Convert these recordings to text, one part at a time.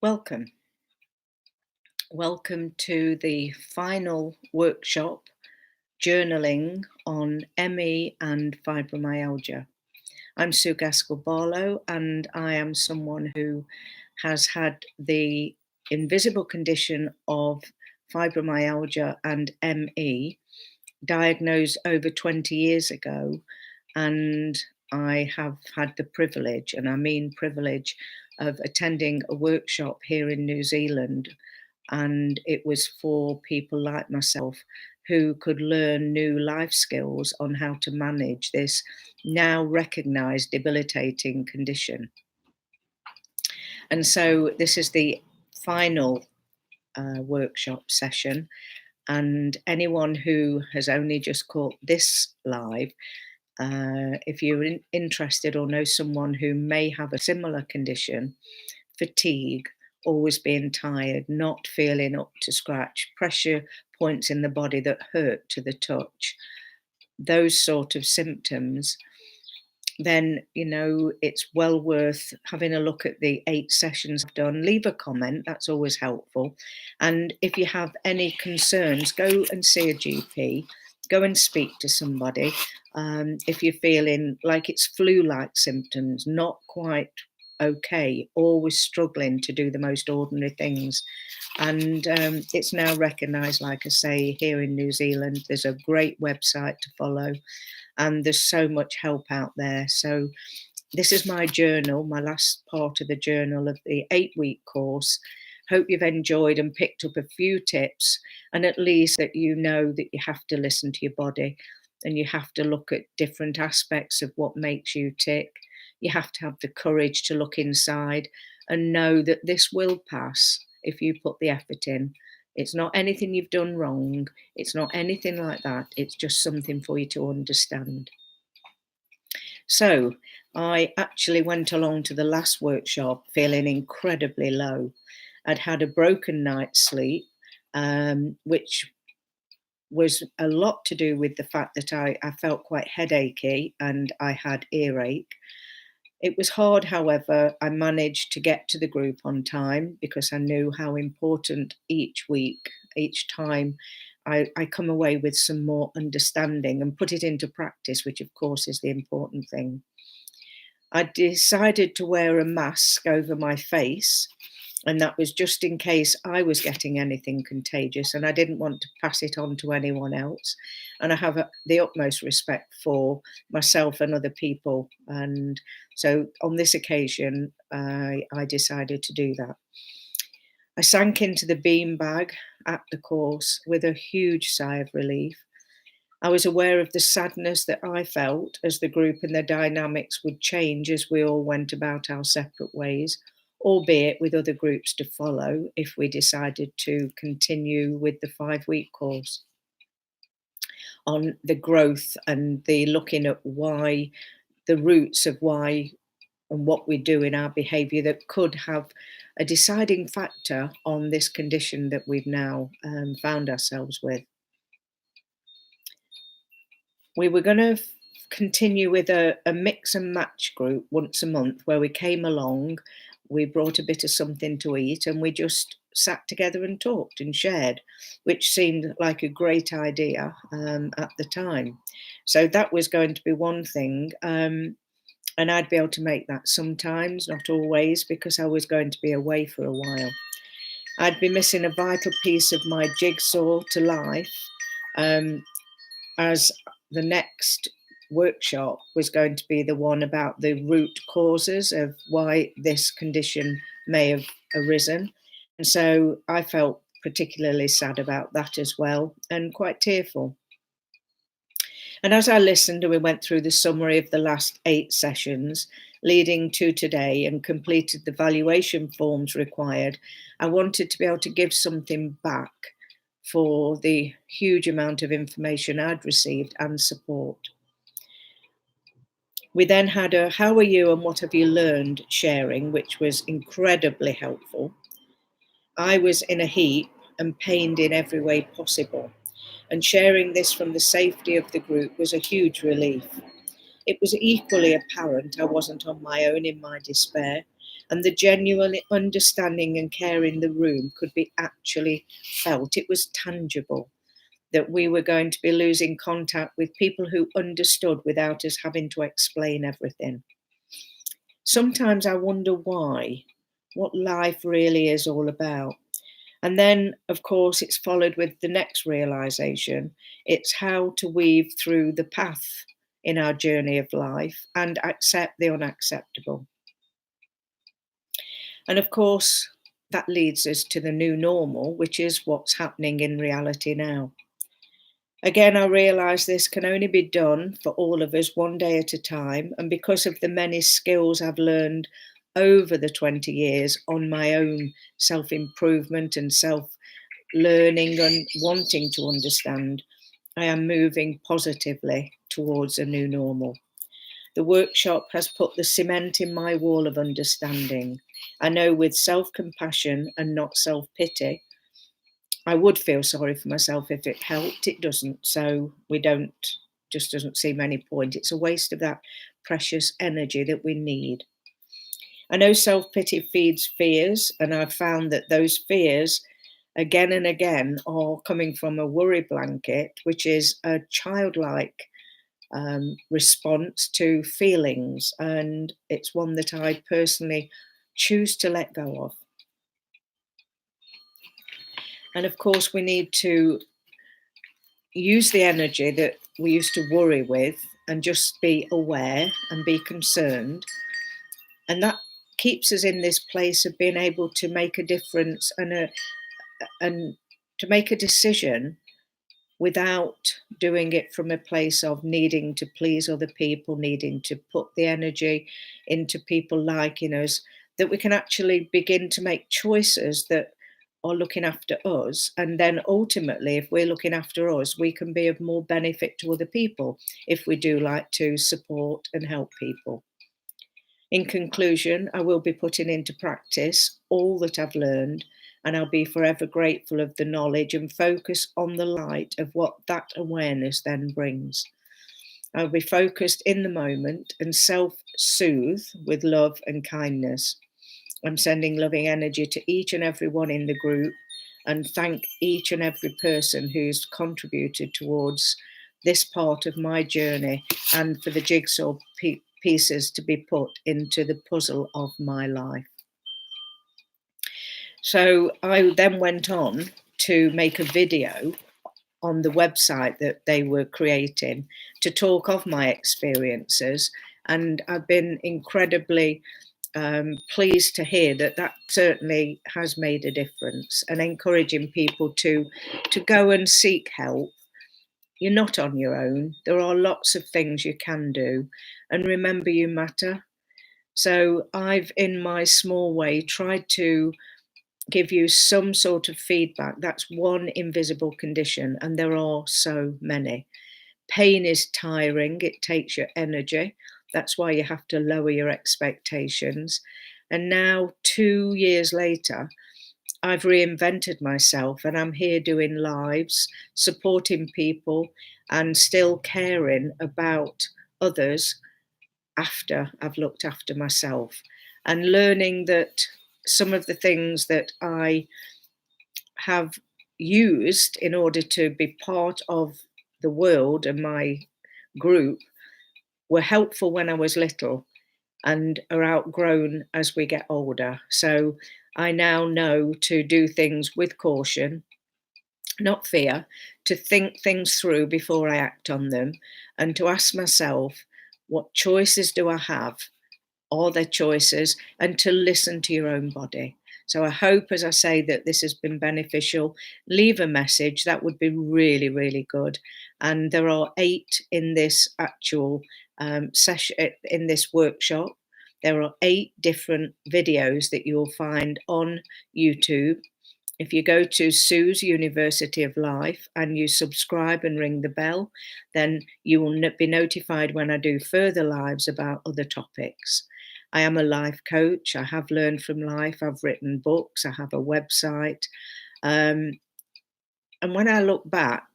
Welcome. Welcome to the final workshop, Journaling on ME and Fibromyalgia. I'm Sue Gaskell-Barlow, and I am someone who has had the invisible condition of fibromyalgia and ME diagnosed over 20 years ago, and I have had the privilege, and I mean privilege, of attending a workshop here in New Zealand. And it was for people like myself who could learn new life skills on how to manage this now recognized debilitating condition. And so this is the final workshop session. And anyone who has only just caught this live, if you're interested or know someone who may have a similar condition, fatigue, always being tired, not feeling up to scratch, pressure points in the body that hurt to the touch, those sort of symptoms, then, it's well worth having a look at the 8 sessions I've done. Leave a comment, that's always helpful. And if you have any concerns, go and see a GP, go and speak to somebody. If you're feeling like it's flu-like symptoms, not quite okay, always struggling to do the most ordinary things. And it's now recognised, like I say, here in New Zealand. There's a great website to follow, and there's so much help out there. So this is my journal, my last part of the journal of the 8-week course. Hope you've enjoyed and picked up a few tips, and at least that you know that you have to listen to your body and you have to look at different aspects of what makes you tick. You have to have the courage to look inside and know that this will pass if you put the effort in. It's not anything you've done wrong. It's not anything like that. It's just something for you to understand. So I actually went along to the last workshop feeling incredibly low. I'd had a broken night's sleep, which was a lot to do with the fact that I felt quite headachy and I had earache. It was hard, however. I managed to get to the group on time because I knew how important each week, each time I come away with some more understanding and put it into practice, which of course is the important thing. I decided to wear a mask over my face, and that was just in case I was getting anything contagious and I didn't want to pass it on to anyone else. And I have the utmost respect for myself and other people. And so on this occasion, I decided to do that. I sank into the beanbag at the course with a huge sigh of relief. I was aware of the sadness that I felt as the group and the dynamics would change as we all went about our separate ways, albeit with other groups to follow if we decided to continue with the 5-week course on the growth and the looking at why, the roots of why and what we do in our behaviour that could have a deciding factor on this condition that we've now found ourselves with. We were going to continue with a mix and match group once a month where we came along, we brought a bit of something to eat, and we just sat together and talked and shared, which seemed like a great idea at the time. So that was going to be one thing. And I'd be able to make that sometimes, not always, because I was going to be away for a while. I'd be missing a vital piece of my jigsaw to life, as the next workshop was going to be the one about the root causes of why this condition may have arisen. And so I felt particularly sad about that as well, and quite tearful. And as I listened and we went through the summary of the last 8 sessions leading to today and completed the valuation forms required, I wanted to be able to give something back for the huge amount of information I'd received and support. We then had a how are you and what have you learned sharing, which was incredibly helpful. I was in a heap and pained in every way possible, and sharing this from the safety of the group was a huge relief. It was equally apparent I wasn't on my own in my despair. and the genuine understanding and care in the room could be actually felt. It was tangible that we were going to be losing contact with people who understood without us having to explain everything. Sometimes I wonder why, what life really is all about. And then, of course, it's followed with the next realization. It's how to weave through the path in our journey of life and accept the unacceptable. And of course, that leads us to the new normal, which is what's happening in reality now. Again, I realise this can only be done for all of us one day at a time. And because of the many skills I've learned over the 20 years on my own self-improvement and self-learning and wanting to understand, I am moving positively towards a new normal. The workshop has put the cement in my wall of understanding. I know with self-compassion and not self-pity, I would feel sorry for myself if it helped. It doesn't. So just doesn't seem any point. It's a waste of that precious energy that we need. I know self-pity feeds fears, and I've found that those fears again and again are coming from a worry blanket, which is a childlike response to feelings. And it's one that I personally choose to let go of. And of course, we need to use the energy that we used to worry with and just be aware and be concerned. And that keeps us in this place of being able to make a difference and to make a decision without doing it from a place of needing to please other people, needing to put the energy into people liking us, that we can actually begin to make choices that are looking after us. And then ultimately, if we're looking after us, we can be of more benefit to other people if we do like to support and help people. In conclusion, I will be putting into practice all that I've learned, and I'll be forever grateful of the knowledge and focus on the light of what that awareness then brings. I'll be focused in the moment and self-soothe with love and kindness. I'm sending loving energy to each and every one in the group and thank each and every person who's contributed towards this part of my journey and for the jigsaw pieces to be put into the puzzle of my life. So I then went on to make a video on the website that they were creating to talk of my experiences, and I've been incredibly pleased to hear that certainly has made a difference, and encouraging people to go and seek help. You're not on your own. There are lots of things you can do, and remember, you matter. So I've, in my small way, tried to give you some sort of feedback. That's one invisible condition, and there are so many. Pain is tiring, it takes your energy. That's why you have to lower your expectations. And now, 2 years later, I've reinvented myself and I'm here doing lives, supporting people, and still caring about others after I've looked after myself, and learning that some of the things that I have used in order to be part of the world and my group were helpful when I was little and are outgrown as we get older. So I now know to do things with caution, not fear, to think things through before I act on them, and to ask myself, what choices do I have? Are there choices? And to listen to your own body. So I hope, as I say, that this has been beneficial. Leave a message. That would be really, really good. And there are 8 in this actual session, in this workshop. There are 8 different videos that you'll find on YouTube. If you go to Sue's University of Life and you subscribe and ring the bell, then you will be notified when I do further lives about other topics. I am a life coach. I have learned from life. I've written books. I have a website. And when I look back,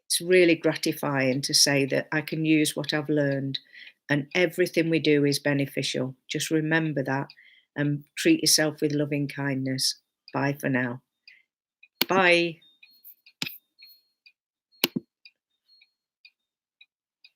it's really gratifying to say that I can use what I've learned, and everything we do is beneficial. Just remember that and treat yourself with loving kindness. Bye for now. Bye.